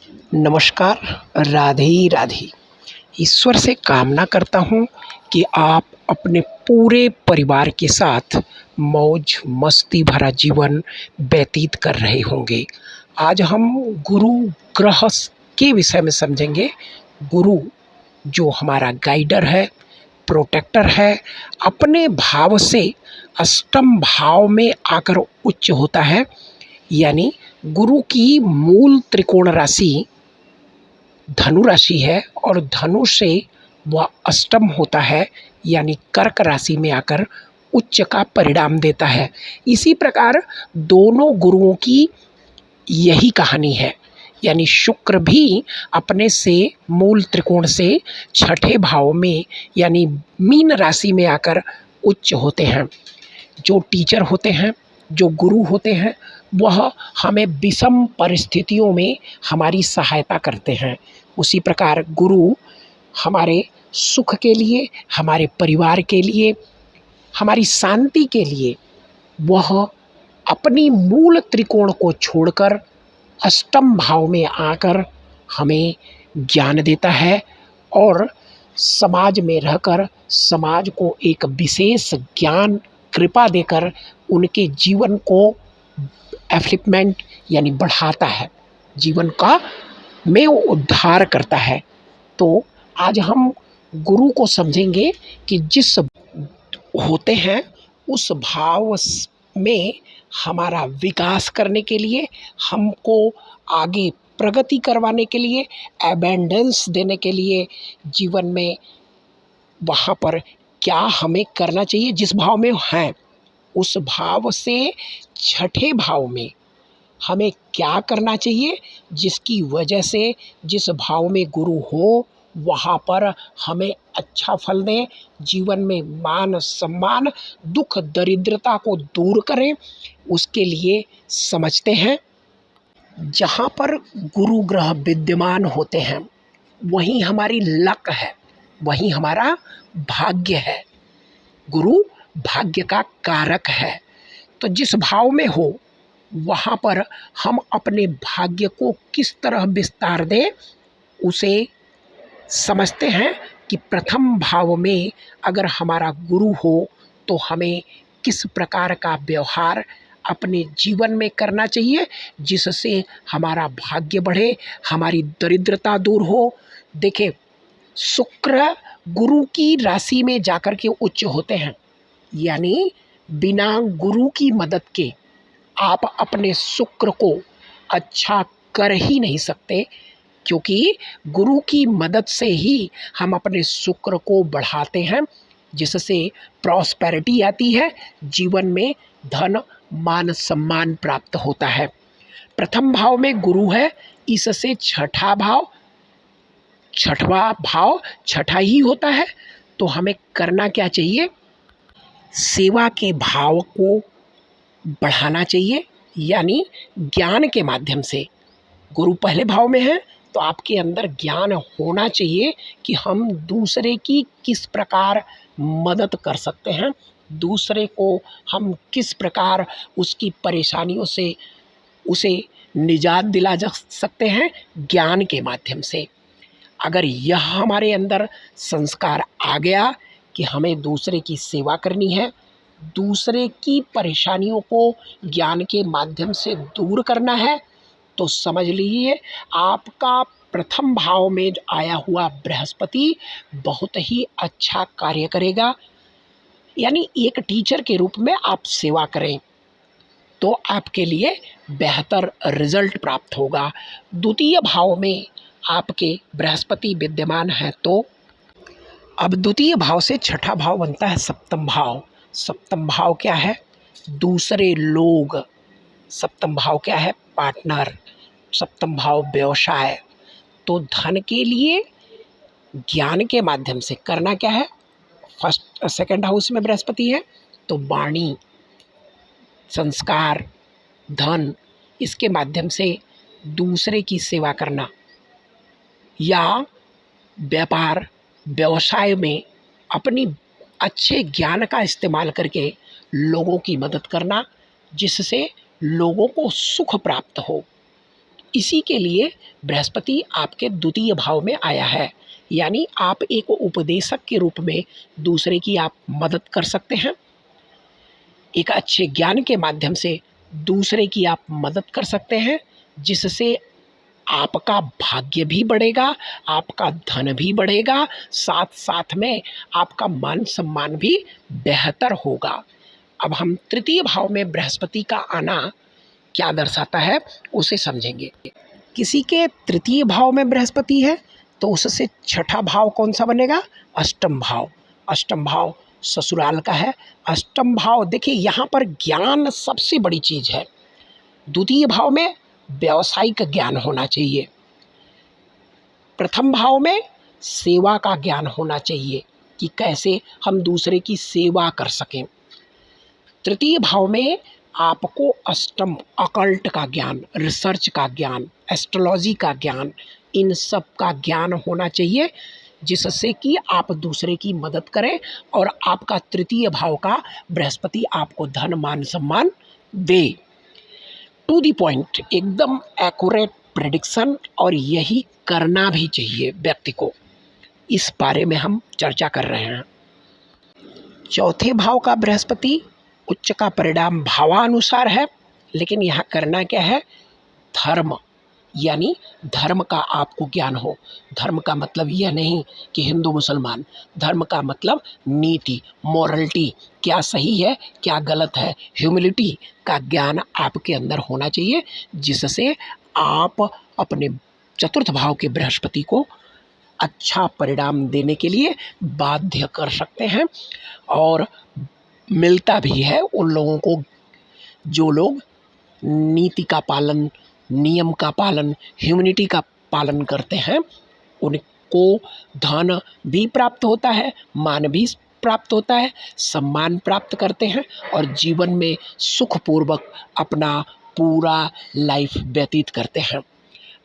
नमस्कार, राधे राधे। ईश्वर से कामना करता हूँ कि आप अपने पूरे परिवार के साथ मौज मस्ती भरा जीवन व्यतीत कर रहे होंगे। आज हम गुरु ग्रह के विषय में समझेंगे। गुरु जो हमारा गाइडर है, प्रोटेक्टर है, अपने भाव से अष्टम भाव में आकर उच्च होता है। यानी गुरु की मूल त्रिकोण राशि धनु राशि है और धनु से वह अष्टम होता है, यानी कर्क राशि में आकर उच्च का परिणाम देता है। इसी प्रकार दोनों गुरुओं की यही कहानी है। यानी शुक्र भी अपने से मूल त्रिकोण से छठे भाव में यानी मीन राशि में आकर उच्च होते हैं। जो टीचर होते हैं, जो गुरु होते हैं, वह हमें विषम परिस्थितियों में हमारी सहायता करते हैं। उसी प्रकार गुरु हमारे सुख के लिए, हमारे परिवार के लिए, हमारी शांति के लिए वह अपनी मूल त्रिकोण को छोड़कर अष्टम भाव में आकर हमें ज्ञान देता है और समाज में रहकर समाज को एक विशेष ज्ञान कृपा देकर उनके जीवन को एफ्लिपमेंट यानी बढ़ाता है, जीवन का में उद्धार करता है। तो आज हम गुरु को समझेंगे कि जिस होते हैं उस भाव में हमारा विकास करने के लिए, हमको आगे प्रगति करवाने के लिए, एबेंडेंस देने के लिए, जीवन में वहाँ पर क्या हमें करना चाहिए। जिस भाव में हैं उस भाव से छठे भाव में हमें क्या करना चाहिए, जिसकी वजह से जिस भाव में गुरु हो वहाँ पर हमें अच्छा फल दें, जीवन में मान सम्मान, दुख दरिद्रता को दूर करें। उसके लिए समझते हैं, जहाँ पर गुरु ग्रह विद्यमान होते हैं वहीं हमारी लक है, वहीं हमारा भाग्य है। गुरु भाग्य का कारक है। तो जिस भाव में हो वहाँ पर हम अपने भाग्य को किस तरह विस्तार दें, उसे समझते हैं कि प्रथम भाव में अगर हमारा गुरु हो तो हमें किस प्रकार का व्यवहार अपने जीवन में करना चाहिए जिससे हमारा भाग्य बढ़े, हमारी दरिद्रता दूर हो। देखिए, शुक्र गुरु की राशि में जाकर के उच्च होते हैं, यानी बिना गुरु की मदद के आप अपने शुक्र को अच्छा कर ही नहीं सकते, क्योंकि गुरु की मदद से ही हम अपने शुक्र को बढ़ाते हैं, जिससे प्रॉस्पेरिटी आती है, जीवन में धन मान सम्मान प्राप्त होता है। प्रथम भाव में गुरु है, इससे छठा भाव, छठवां भाव छठा ही होता है। तो हमें करना क्या चाहिए, सेवा के भाव को बढ़ाना चाहिए, यानी ज्ञान के माध्यम से। गुरु पहले भाव में है तो आपके अंदर ज्ञान होना चाहिए कि हम दूसरे की किस प्रकार मदद कर सकते हैं, दूसरे को हम किस प्रकार उसकी परेशानियों से उसे निजात दिला जा सकते हैं ज्ञान के माध्यम से। अगर यह हमारे अंदर संस्कार आ गया कि हमें दूसरे की सेवा करनी है, दूसरे की परेशानियों को ज्ञान के माध्यम से दूर करना है, तो समझ लीजिए आपका प्रथम भाव में आया हुआ बृहस्पति बहुत ही अच्छा कार्य करेगा। यानी एक टीचर के रूप में आप सेवा करें तो आपके लिए बेहतर रिजल्ट प्राप्त होगा। द्वितीय भाव में आपके बृहस्पति विद्यमान है, तो अब द्वितीय भाव से छठा भाव बनता है सप्तम भाव। सप्तम भाव क्या है, दूसरे लोग। सप्तम भाव क्या है, पार्टनर। सप्तम भाव व्यवसाय। तो धन के लिए ज्ञान के माध्यम से करना क्या है, फर्स्ट सेकंड हाउस में बृहस्पति है तो वाणी, संस्कार, धन, इसके माध्यम से दूसरे की सेवा करना, या व्यापार व्यवसाय में अपनी अच्छे ज्ञान का इस्तेमाल करके लोगों की मदद करना, जिससे लोगों को सुख प्राप्त हो। इसी के लिए बृहस्पति आपके द्वितीय भाव में आया है, यानी आप एक उपदेशक के रूप में दूसरे की आप मदद कर सकते हैं। एक अच्छे ज्ञान के माध्यम से दूसरे की आप मदद कर सकते हैं, जिससे आपका भाग्य भी बढ़ेगा, आपका धन भी बढ़ेगा, साथ साथ में आपका मान सम्मान भी बेहतर होगा। अब हम तृतीय भाव में बृहस्पति का आना क्या दर्शाता है उसे समझेंगे। किसी के तृतीय भाव में बृहस्पति है तो उससे छठा भाव कौन सा बनेगा? अष्टम भाव। अष्टम भाव ससुराल का है। अष्टम भाव देखिए, यहाँ पर ज्ञान सबसे बड़ी चीज़ है। द्वितीय भाव में व्यावसायिक ज्ञान होना चाहिए, प्रथम भाव में सेवा का ज्ञान होना चाहिए कि कैसे हम दूसरे की सेवा कर सकें। तृतीय भाव में आपको अष्टम अकल्ट का ज्ञान, रिसर्च का ज्ञान, एस्ट्रोलॉजी का ज्ञान, इन सब का ज्ञान होना चाहिए, जिससे कि आप दूसरे की मदद करें और आपका तृतीय भाव का बृहस्पति आपको धन मान सम्मान दे। टू दी पॉइंट, एकदम एक्यूरेट प्रेडिक्शन, और यही करना भी चाहिए व्यक्ति को। इस बारे में हम चर्चा कर रहे हैं। चौथे भाव का बृहस्पति उच्च का परिणाम भावानुसार है, लेकिन यहाँ करना क्या है? धर्म, यानी धर्म का आपको ज्ञान हो। धर्म का मतलब यह नहीं कि हिंदू मुसलमान, धर्म का मतलब नीति, मोरलिटी, क्या सही है क्या गलत है, ह्यूमिलिटी का ज्ञान आपके अंदर होना चाहिए, जिससे आप अपने चतुर्थ भाव के बृहस्पति को अच्छा परिणाम देने के लिए बाध्य कर सकते हैं। और मिलता भी है उन लोगों को जो लोग नीति का पालन, नियम का पालन, ह्यूमैनिटी का पालन करते हैं। उनको धन भी प्राप्त होता है, मान भी प्राप्त होता है, सम्मान प्राप्त करते हैं और जीवन में सुखपूर्वक अपना पूरा लाइफ व्यतीत करते हैं।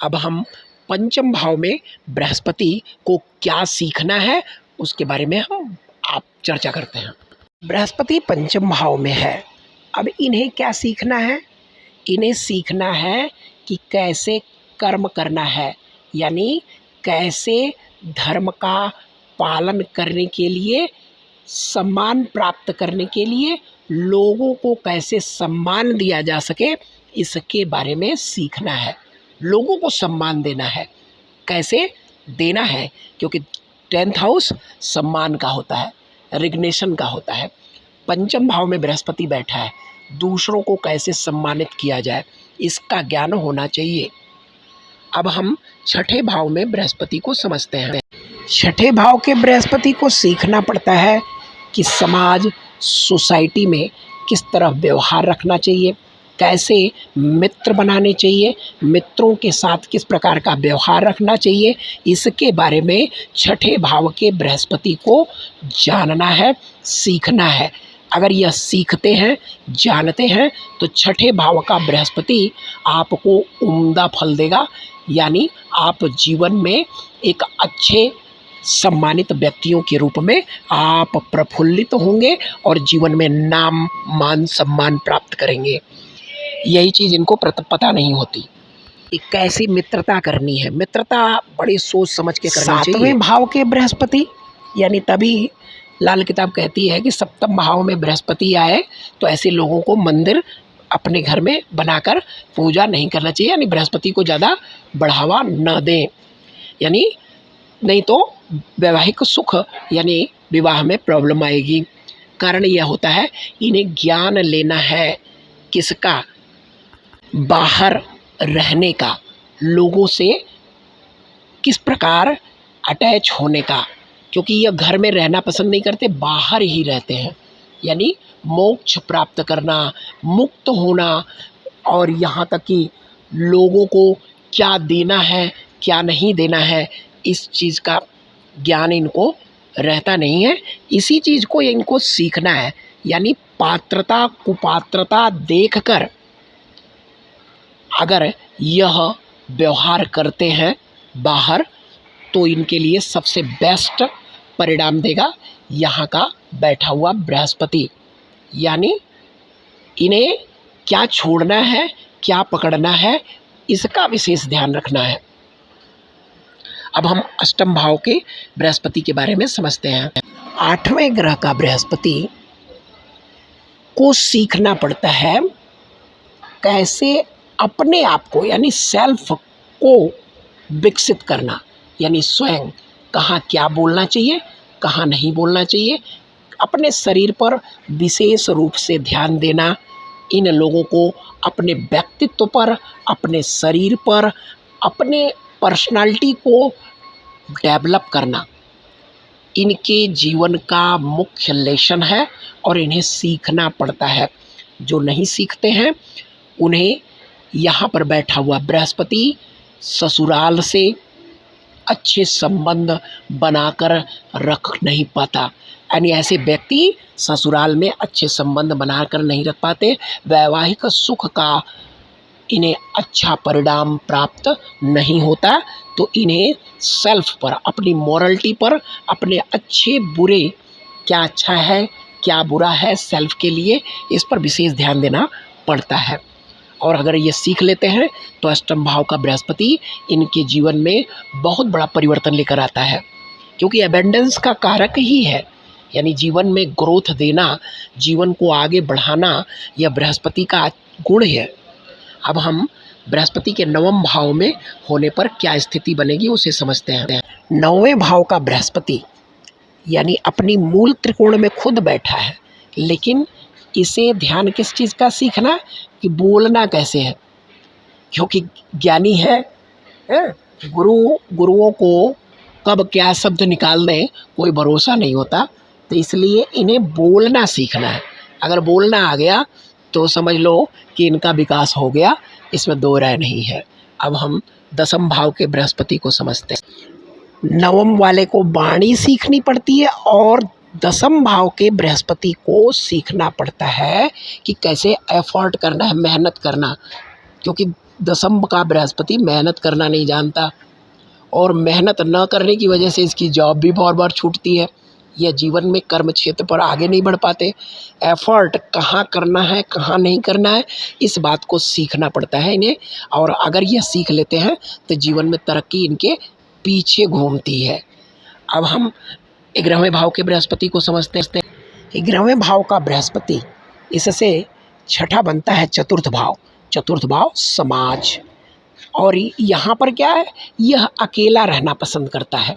अब हम पंचम भाव में बृहस्पति को क्या सीखना है उसके बारे में हम आप चर्चा करते हैं। बृहस्पति पंचम भाव में है। अब इन्हें क्या सीखना है? इन्हें सीखना है कि कैसे कर्म करना है, यानी कैसे धर्म का पालन करने के लिए, सम्मान प्राप्त करने के लिए लोगों को कैसे सम्मान दिया जा सके, इसके बारे में सीखना है। लोगों को सम्मान देना है, कैसे देना है, क्योंकि 10th हाउस सम्मान का होता है, रिकग्निशन का होता है। पंचम भाव में बृहस्पति बैठा है, दूसरों को कैसे सम्मानित किया जाए इसका ज्ञान होना चाहिए। अब हम छठे भाव में बृहस्पति को समझते हैं। छठे भाव के बृहस्पति को सीखना पड़ता है कि समाज, सोसाइटी में किस तरह व्यवहार रखना चाहिए, कैसे मित्र बनाने चाहिए, मित्रों के साथ किस प्रकार का व्यवहार रखना चाहिए, इसके बारे में छठे भाव के बृहस्पति को जानना है, सीखना है। अगर यह सीखते हैं, जानते हैं, तो छठे भाव का बृहस्पति आपको उम्दा फल देगा, यानी आप जीवन में एक अच्छे सम्मानित व्यक्तियों के रूप में आप प्रफुल्लित होंगे और जीवन में नाम, मान, सम्मान प्राप्त करेंगे। यही चीज़ इनको पता नहीं होती कि कैसी मित्रता करनी है। मित्रता बड़ी सोच समझ के करनी चाहिए। सातवें भाव के बृहस्पति, यानी तभी लाल किताब कहती है कि सप्तम भाव में बृहस्पति आए तो ऐसे लोगों को मंदिर अपने घर में बनाकर पूजा नहीं करना चाहिए, यानी बृहस्पति को ज़्यादा बढ़ावा न दें, यानी नहीं तो वैवाहिक सुख यानी विवाह में प्रॉब्लम आएगी। कारण यह होता है इन्हें ज्ञान लेना है किसका? बाहर रहने का, लोगों से किस प्रकार अटैच होने का, क्योंकि यह घर में रहना पसंद नहीं करते, बाहर ही रहते हैं, यानी मोक्ष प्राप्त करना, मुक्त होना, और यहाँ तक कि लोगों को क्या देना है क्या नहीं देना है इस चीज़ का ज्ञान इनको रहता नहीं है। इसी चीज़ को इनको सीखना है, यानी पात्रता कुपात्रता देखकर अगर यह व्यवहार करते हैं बाहर तो इनके लिए सबसे बेस्ट परिणाम देगा यहाँ का बैठा हुआ बृहस्पति। यानी इन्हें क्या छोड़ना है क्या पकड़ना है इसका विशेष ध्यान रखना है। अब हम अष्टम भाव के बृहस्पति के बारे में समझते हैं। 8वें ग्रह का बृहस्पति को सीखना पड़ता है कैसे अपने आप को यानी सेल्फ को विकसित करना, यानी स्वयं कहाँ क्या बोलना चाहिए, कहाँ नहीं बोलना चाहिए, अपने शरीर पर विशेष रूप से ध्यान देना, इन लोगों को अपने व्यक्तित्व पर, अपने शरीर पर, अपने पर्सनालिटी को डेवलप करना, इनके जीवन का मुख्य लेसन है और इन्हें सीखना पड़ता है। जो नहीं सीखते हैं उन्हें यहाँ पर बैठा हुआ बृहस्पति ससुराल से अच्छे संबंध बनाकर रख नहीं पाता, यानी ऐसे व्यक्ति ससुराल में अच्छे संबंध बनाकर नहीं रख पाते, वैवाहिक सुख का इन्हें अच्छा परिणाम प्राप्त नहीं होता। तो इन्हें सेल्फ पर, अपनी मॉरलिटी पर, अपने अच्छे बुरे, क्या अच्छा है क्या बुरा है सेल्फ के लिए, इस पर विशेष ध्यान देना पड़ता है। और अगर ये सीख लेते हैं तो अष्टम भाव का बृहस्पति इनके जीवन में बहुत बड़ा परिवर्तन लेकर आता है, क्योंकि एबेंडेंस का कारक ही है, यानी जीवन में ग्रोथ देना, जीवन को आगे बढ़ाना, यह बृहस्पति का गुण है। अब हम बृहस्पति के 9वें भाव में होने पर क्या स्थिति बनेगी उसे समझते हैं। 9वें भाव का बृहस्पति यानी अपनी मूल त्रिकोण में खुद बैठा है, लेकिन इसे ध्यान किस चीज़ का सीखना कि बोलना कैसे है, क्योंकि ज्ञानी है, गुरुओं को कब क्या शब्द निकाल दें कोई भरोसा नहीं होता, तो इसलिए इन्हें बोलना सीखना है। अगर बोलना आ गया तो समझ लो कि इनका विकास हो गया, इसमें दो राय नहीं है। अब हम 10वें भाव के बृहस्पति को समझते हैं। 9वें वाले को वाणी सीखनी पड़ती है और 10वें भाव के बृहस्पति को सीखना पड़ता है कि कैसे एफर्ट करना है, मेहनत करना, क्योंकि 10वें का बृहस्पति मेहनत करना नहीं जानता और मेहनत न करने की वजह से इसकी जॉब भी बहुत बार छूटती है, यह जीवन में कर्म क्षेत्र पर आगे नहीं बढ़ पाते। एफर्ट कहाँ करना है कहाँ नहीं करना है, इस बात को सीखना पड़ता है इन्हें, और अगर यह सीख लेते हैं तो जीवन में तरक्की इनके पीछे घूमती है। अब हम 11वें भाव के बृहस्पति को समझते हैं। 11वें भाव का बृहस्पति, इससे छठा बनता है चतुर्थ भाव। चतुर्थ भाव समाज, और यहाँ पर क्या है, यह अकेला रहना पसंद करता है,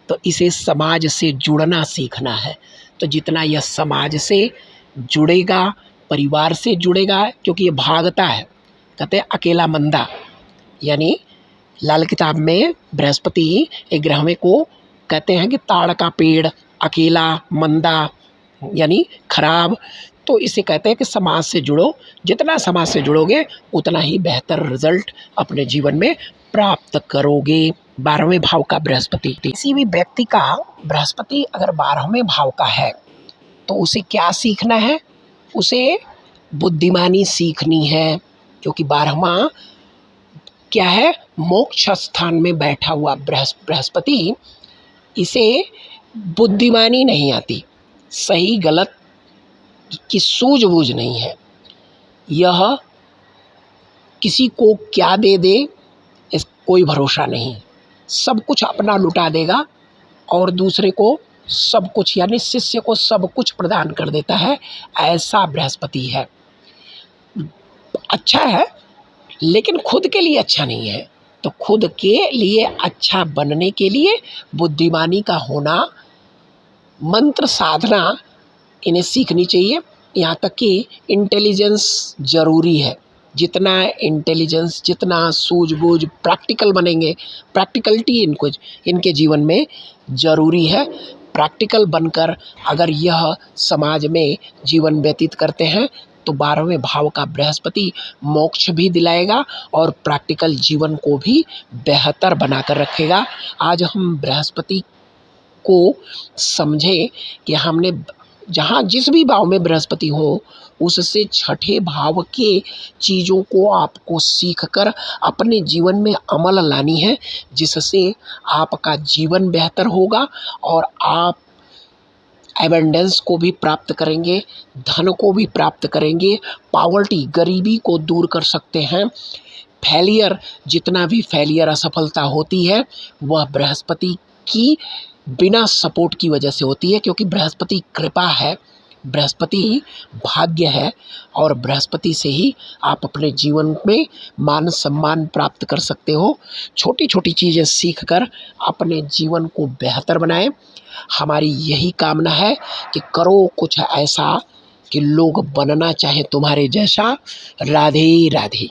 तो इसे समाज से जुड़ना सीखना है। तो जितना यह समाज से जुड़ेगा, परिवार से जुड़ेगा, क्योंकि ये भागता है, कहते हैं अकेला मंदा, यानी लाल किताब में बृहस्पति 11वें को कहते हैं कि ताड़ का पेड़, अकेला, मंदा यानी खराब। तो इसे कहते हैं कि समाज से जुड़ो, जितना समाज से जुड़ोगे उतना ही बेहतर रिजल्ट अपने जीवन में प्राप्त करोगे। 12वें भाव का बृहस्पति, किसी भी व्यक्ति का बृहस्पति अगर 12वें भाव का है तो उसे क्या सीखना है, उसे बुद्धिमानी सीखनी है, क्योंकि 12वां क्या है, मोक्ष स्थान में बैठा हुआ बृहस्पति, इसे बुद्धिमानी नहीं आती, सही गलत की सूझबूझ नहीं है, यह किसी को क्या दे दे इस कोई भरोसा नहीं, सब कुछ अपना लुटा देगा और दूसरे को सब कुछ, यानी शिष्य को सब कुछ प्रदान कर देता है, ऐसा बृहस्पति है। अच्छा है लेकिन खुद के लिए अच्छा नहीं है, तो खुद के लिए अच्छा बनने के लिए बुद्धिमानी का होना, मंत्र साधना इन्हें सीखनी चाहिए। यहाँ तक कि इंटेलिजेंस ज़रूरी है, जितना इंटेलिजेंस, जितना सूझबूझ, प्रैक्टिकल बनेंगे, प्रैक्टिकलिटी इनके जीवन में ज़रूरी है। प्रैक्टिकल बनकर अगर यह समाज में जीवन व्यतीत करते हैं तो 12वें भाव का बृहस्पति मोक्ष भी दिलाएगा और प्रैक्टिकल जीवन को भी बेहतर बनाकर रखेगा। आज हम बृहस्पति को समझें कि हमने जहाँ जिस भी भाव में बृहस्पति हो उससे छठे भाव के चीज़ों को आपको सीखकर अपने जीवन में अमल लानी है, जिससे आपका जीवन बेहतर होगा और आप एबेंडेंस को भी प्राप्त करेंगे, धन को भी प्राप्त करेंगे, पॉवर्टी, गरीबी को दूर कर सकते हैं, फेलियर, जितना भी फेलियर, असफलता होती है वह बृहस्पति की बिना सपोर्ट की वजह से होती है, क्योंकि बृहस्पति कृपा है, बृहस्पति ही भाग्य है और बृहस्पति से ही आप अपने जीवन में मान सम्मान प्राप्त कर सकते हो। छोटी छोटी चीज़ें सीख कर अपने जीवन को बेहतर बनाएं। हमारी यही कामना है कि करो कुछ ऐसा कि लोग बनना चाहे तुम्हारे जैसा। राधे राधे।